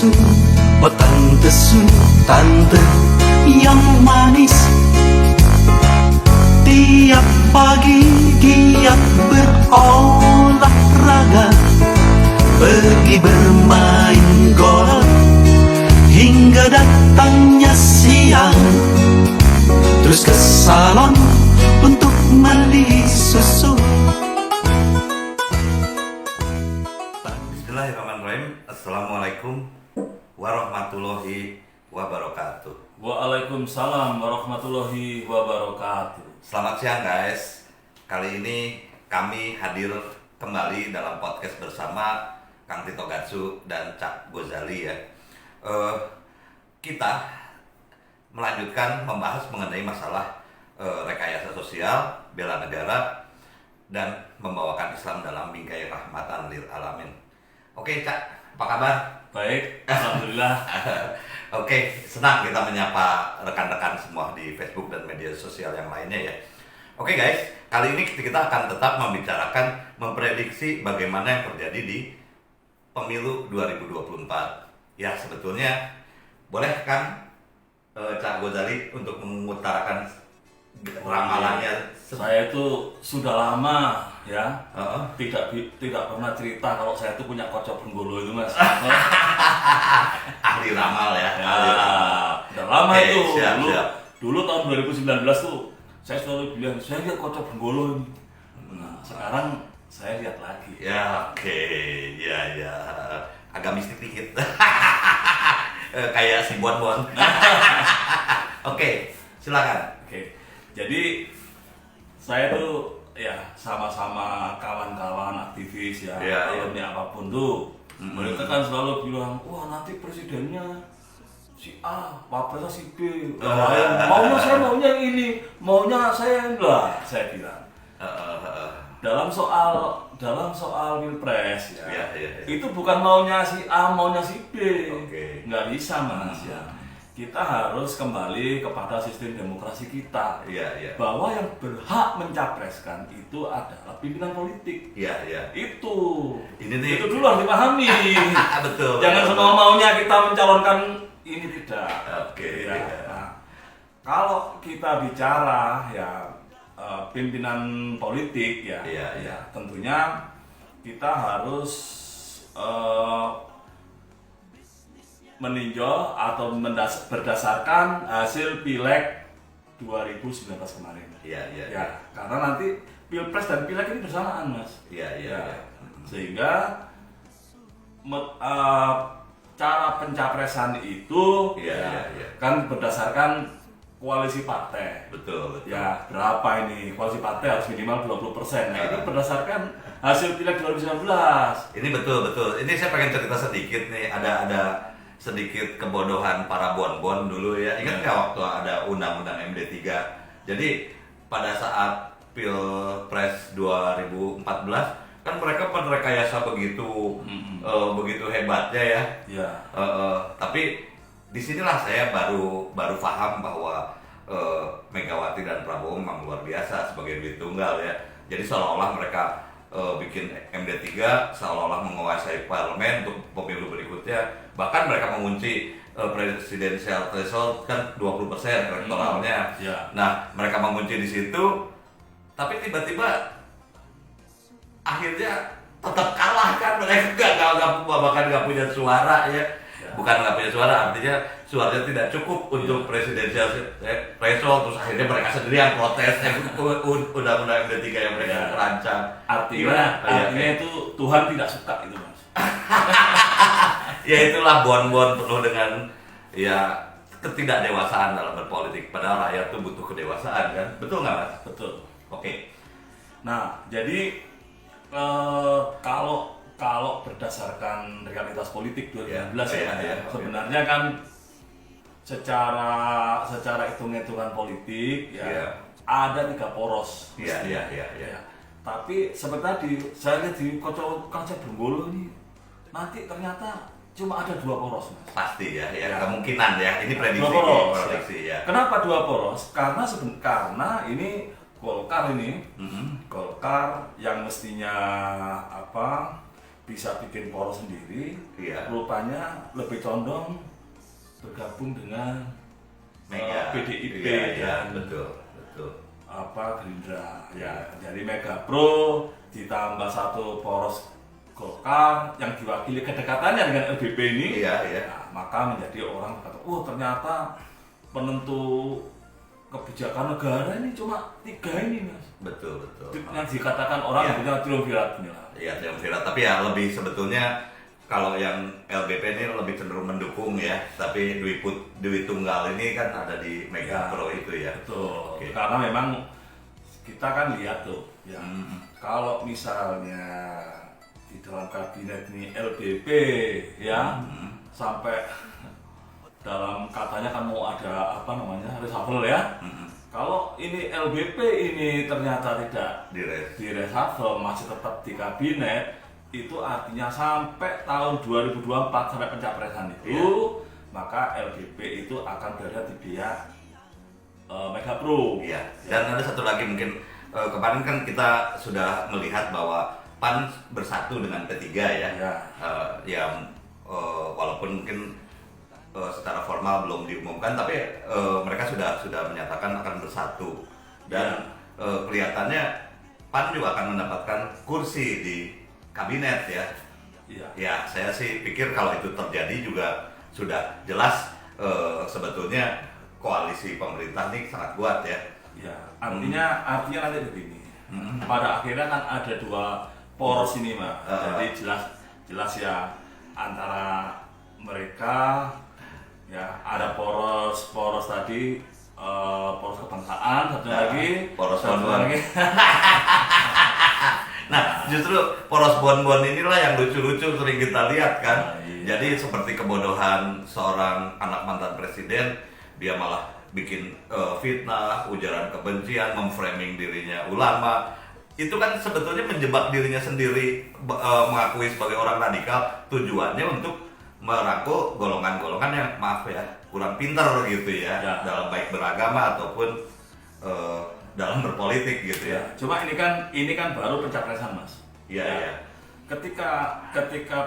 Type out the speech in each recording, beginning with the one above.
Su, oh Tante Su, tante yang manis. Tiap pagi giat berolahraga, pergi bermain golf hingga datangnya siang, terus ke salon untuk mandi susu. Bismillahirrahmanirrahim. Assalamualaikum warahmatullahi wabarakatuh. Waalaikumsalam warahmatullahi wabarakatuh. Selamat siang guys. Kali ini kami hadir kembali dalam podcast bersama Kang Tito Gatsu dan Cak Gozali ya. Kita melanjutkan membahas mengenai masalah rekayasa sosial, bela negara, dan membawakan Islam dalam bingkai rahmatan lil alamin. Oke Cak, apa kabar? Baik, alhamdulillah. Oke, senang kita menyapa rekan-rekan semua di Facebook dan media sosial yang lainnya ya. Oke guys, kali ini kita akan tetap membicarakan, memprediksi bagaimana yang terjadi di pemilu 2024. Ya sebetulnya, boleh kan Cak Gozali untuk mengutarakan ramalannya? Saya itu sudah lama ya, tidak pernah cerita kalau saya itu punya kocok penggolo itu mas. Ahli ramal ya. Udah lama itu. Siap. Dulu tahun 2019 tuh saya selalu bilang saya lihat kocok penggolo ini. Nah, sekarang saya lihat lagi. Ya oke. Ya. Agak mistik dikit. Kayak si Bon. Oke, silakan. Oke. Jadi saya tuh ya sama-sama kawan-kawan aktivis ya, alumni apapun tuh. Mereka kan selalu bilang, wah nanti presidennya si A, wapresnya si B. Maunya yang ini, maunya saya lah. Saya bilang. Dalam soal pilpres ya, itu bukan maunya si A, maunya si B. Nggak bisa mas ya. Kita harus kembali kepada sistem demokrasi kita, bahwa yang berhak mencapreskan itu adalah pimpinan politik. Itu dulu harus dipahami. Betul. Jangan semau maunya kita mencalonkan ini, tidak. Nah, kalau kita bicara ya pimpinan politik ya, tentunya kita harus meninjau atau berdasarkan hasil pileg 2019 kemarin. Ya, karena nanti pilpres dan pileg ini bersamaan, mas. Sehingga cara pencapresan itu kan berdasarkan koalisi partai. Betul. Ya, berapa ini? Koalisi partai harus minimal 20%. Nah, itu berdasarkan hasil pileg 2019. Ini betul. Ini saya pengen cerita sedikit nih. Ada sedikit kebodohan para bon-bon dulu ya. Ingat nggak waktu ada undang-undang MD3? Jadi pada saat Pilpres 2014 kan mereka merekayasa begitu hebatnya ya. Tapi disinilah saya baru paham bahwa Megawati dan Prabowo memang luar biasa sebagai duit tunggal ya. Jadi seolah-olah mereka bikin MD3 seolah-olah menguasai parlemen untuk pemilu berikutnya. Bahkan mereka mengunci presidensial threshold kan 20% elektoralnya. Nah, mereka mengunci di situ, tapi tiba-tiba akhirnya tetap kalah kan, mereka bahkan nggak punya suara ya. Bukan nggak punya suara, artinya suaranya tidak cukup untuk presidensial threshold, terus akhirnya mereka sendiri yang protes undang-undang MD3 yang mereka rancang. Artinya itu Tuhan tidak suka itu mas. Ya itulah bon-bon penuh dengan ya ketidakdewasaan dalam berpolitik. Padahal rakyat tuh butuh kedewasaan kan, betul nggak mas? Betul. Oke. Nah jadi kalau berdasarkan realitas politik 2019 sebenarnya kan secara hitung-hitungan politik ada 3 poros. Tapi seperti tadi saya lihat di kaca Benggolo ini nanti ternyata cuma ada 2 poros mas. Pasti ya, kemungkinan ya, ini prediksi ya. Kenapa 2 poros? Karena ini Golkar Golkar yang mestinya bisa bikin poros sendiri, Iya. rupanya lebih condong bergabung dengan PDIP Iya, dan betul. Gerindra. Ya, jadi Mega Pro ditambah satu poros Golkar yang diwakili kedekatannya dengan LBP ini. Iya. Nah, maka menjadi orang kata, ternyata penentu kebijakan negara ini cuma 3 ini, Mas. Betul. Yang dikatakan orang Iya. punya triumvirat inilah. Iya, triumvirat. Tapi ya lebih sebetulnya kalau yang LBP ini lebih cenderung mendukung ya. Tapi Dwi Tunggal ini kan ada di Mega Pro itu ya. Betul. Oke. Karena memang kita kan lihat tuh, ya. Kalau misalnya di dalam kabinet ini LBP ya, sampai dalam katanya kan mau ada reshuffle ya. Kalau ini LBP ini ternyata tidak di reshuffle, masih tetap di kabinet, itu artinya sampai tahun 2024 sampai pencapresan itu, maka LBP itu akan berada di pihak Mega Pro. Iya. Dan ada satu lagi mungkin kemarin kan kita sudah melihat bahwa PAN bersatu dengan P3 ya. Walaupun mungkin secara formal belum diumumkan, tapi mereka sudah menyatakan akan bersatu dan kelihatannya PAN juga akan mendapatkan kursi di kabinet ya. Ya, saya sih pikir kalau itu terjadi juga sudah jelas sebetulnya koalisi pemerintah ini sangat kuat ya. Ya, artinya nanti begini. Pada akhirnya kan ada 2 poros ini, Mas. Jadi jelas ya antara mereka ya ada poros tadi, poros kebangsaan, satu lagi poros bon-bon. Nah, justru poros bon-bon inilah yang lucu-lucu sering kita lihat kan. Iya. Jadi seperti kebodohan seorang anak mantan presiden, dia malah bikin fitnah, ujaran kebencian, memframing dirinya ulama. Itu kan sebetulnya menjebak dirinya sendiri, mengakui sebagai orang radikal, tujuannya untuk merangkul golongan-golongan yang maaf ya kurang pintar gitu ya, dalam baik beragama ataupun dalam berpolitik gitu ya. Cuma ini kan baru pencapresan, Mas. Iya. Ketika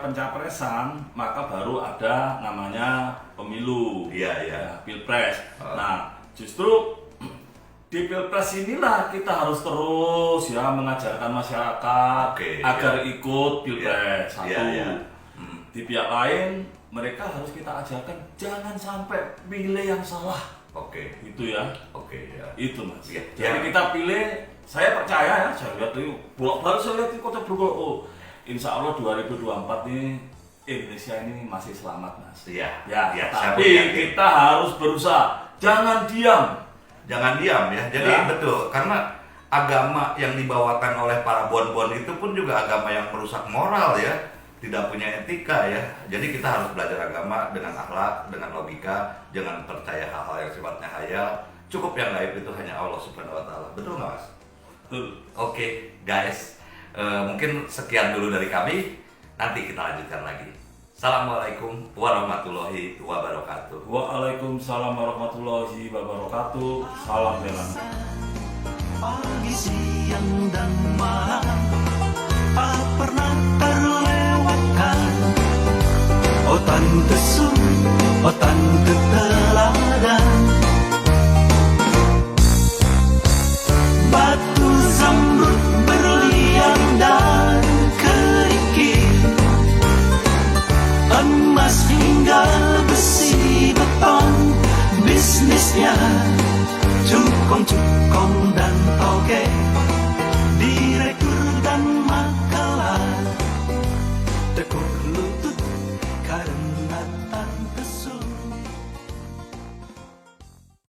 pencapresan maka baru ada namanya pemilu. Iya. Pilpres. Nah, justru di Pilpres inilah kita harus terus ya mengajarkan masyarakat agar ikut Pilpres. Di pihak lain mereka harus kita ajarkan jangan sampai pilih yang salah. Itu ya. Itu, Mas. Jadi kita pilih, saya percaya ya, saya lihat itu bolak-balik saya lihat di Kota Bogor. Insya Allah 2024 ini Indonesia ini masih selamat, Mas. Tapi kita harus berusaha, jangan diam ya. Jadi betul, karena agama yang dibawakan oleh para bon-bon itu pun juga agama yang merusak moral ya, tidak punya etika ya. Jadi kita harus belajar agama dengan akhlak, dengan logika, jangan percaya hal-hal yang sifatnya hayal. Cukup yang gaib itu hanya Allah Subhanahu wa Ta'ala. Betul nggak, Mas? Betul. Oke, guys. Mungkin sekian dulu dari kami. Nanti kita lanjutkan lagi. Assalamualaikum warahmatullahi wabarakatuh. Waalaikumsalam warahmatullahi wabarakatuh. Salam jalan. Pagi, siang, dan malam tak pernah terlewatkan. Oh tante sun, oh tante teladan, batu zamrud berlian dan kerikil, emas hingga besi beton, bisnisnya